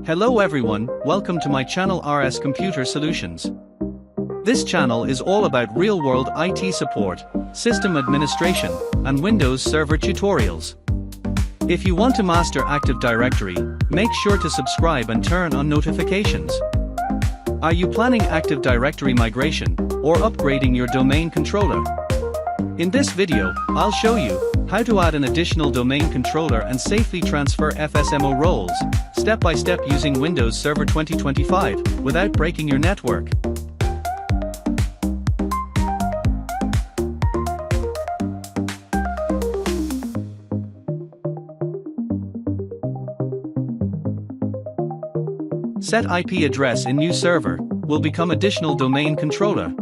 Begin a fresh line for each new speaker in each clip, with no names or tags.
Hello everyone, welcome to my channel RS Computer Solutions. This channel is all about real-world IT support, system administration, and Windows Server tutorials. If you want to master Active Directory, make sure to subscribe and turn on notifications. Are you planning Active Directory migration, or upgrading your domain controller? In this video, I'll show you how to add an additional domain controller and safely transfer FSMO roles, step by step using Windows Server 2025, without breaking your network. Set IP address in new server, will become additional domain controller.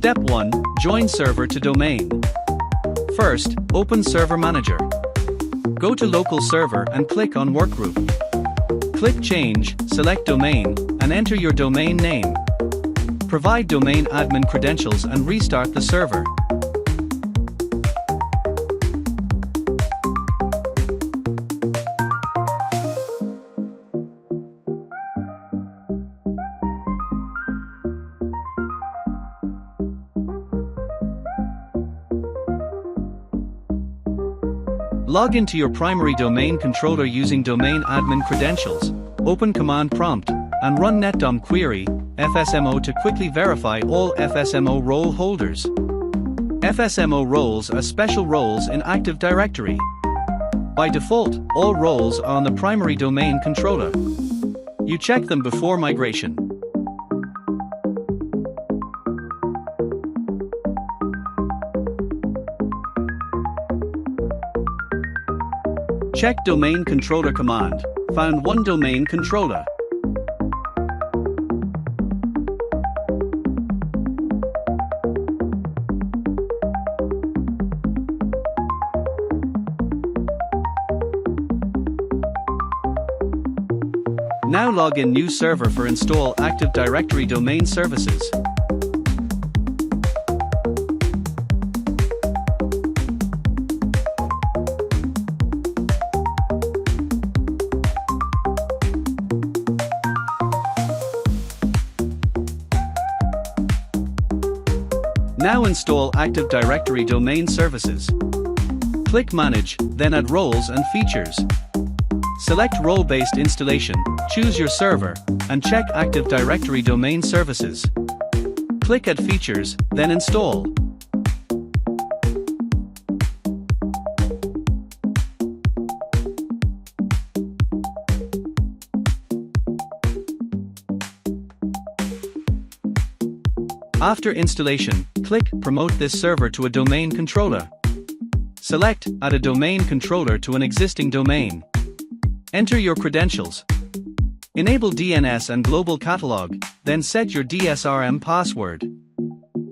Step 1. Join server to domain. First, open Server Manager. Go to Local Server and click on Workgroup. Click Change, select Domain, and enter your domain name. Provide domain admin credentials and restart the server. Log into your primary domain controller using domain admin credentials, open command prompt, and run netdom query, FSMO to quickly verify all FSMO role holders. FSMO roles are special roles in Active Directory. By default, all roles are on the primary domain controller. You check them before migration. Check Domain Controller command, found one domain controller. Now log in new server for install Active Directory domain services. Now install Active Directory domain services. Click Manage, then add roles and features. Select role-based installation, choose your server, and check Active Directory domain services. Click Add features, then install. After installation, click Promote this server to a domain controller. Select Add a domain controller to an existing domain. Enter your credentials. Enable DNS and Global Catalog, then set your DSRM password.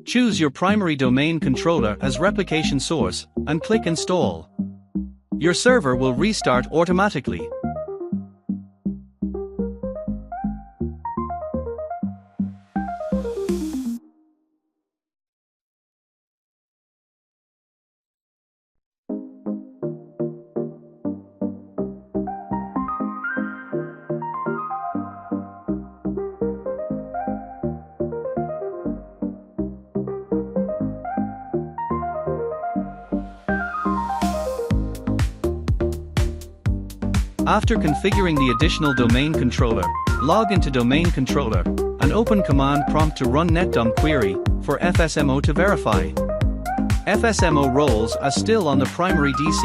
Choose your primary domain controller as replication source, and click Install. Your server will restart automatically. After configuring the additional domain controller, log into Domain Controller, and open command prompt to run netdom query, for FSMO to verify. FSMO roles are still on the primary DC.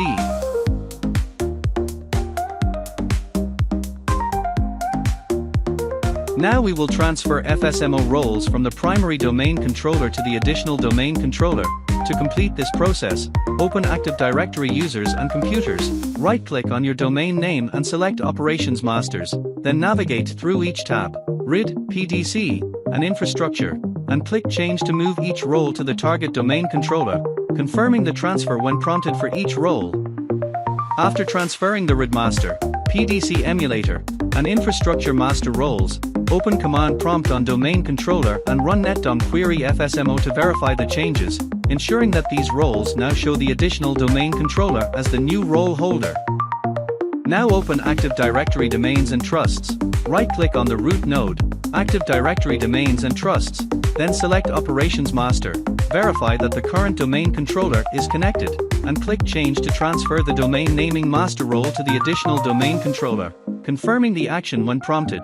Now we will transfer FSMO roles from the primary domain controller to the additional domain controller. To complete this process, open Active Directory Users and Computers, right-click on your domain name and select Operations Masters, then navigate through each tab, RID, PDC, and Infrastructure, and click Change to move each role to the target domain controller, confirming the transfer when prompted for each role. After transferring the RID master, PDC emulator, and infrastructure master roles, Open command prompt on domain controller and run netdom query FSMO to verify the changes, ensuring that these roles now show the additional domain controller as the new role holder. Now open Active Directory Domains and Trusts, right-click on the root node, Active Directory Domains and Trusts, then select Operations Master, verify that the current domain controller is connected, and click Change to transfer the domain naming master role to the additional domain controller, confirming the action when prompted.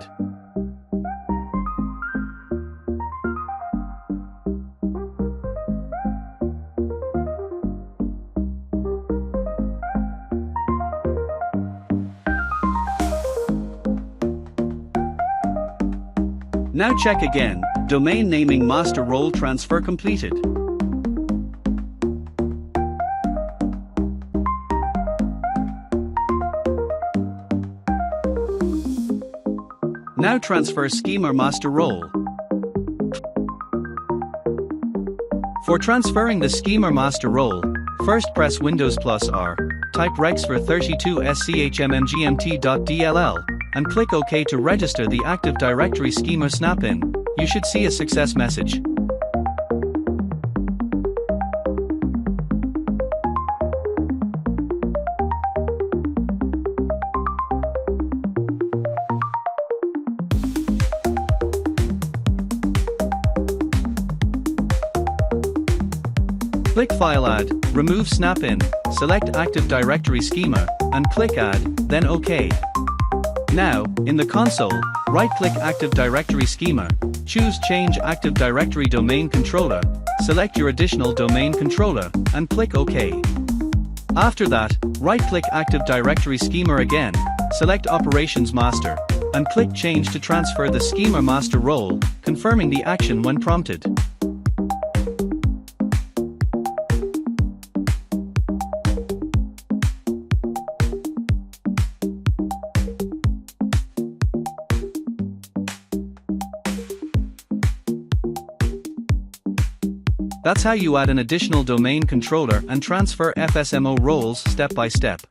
Now check again, domain naming master role transfer completed. Now transfer Schema master role. For transferring the Schema master role, first press Windows +R, type rex for 32schmmgmt.dll, and click OK to register the Active Directory Schema snap-in. You should see a success message. Click File Add, remove snap-in, select Active Directory Schema, and click Add, then OK. Now, in the console, right-click Active Directory Schema, choose Change Active Directory Domain Controller, select your additional domain controller, and click OK. After that, right-click Active Directory Schema again, select Operations Master, and click Change to transfer the Schema master role, confirming the action when prompted. That's how you add an additional domain controller and transfer FSMO roles step by step.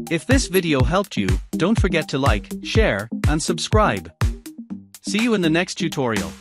If this video helped you, don't forget to like, share, and subscribe. See you in the next tutorial.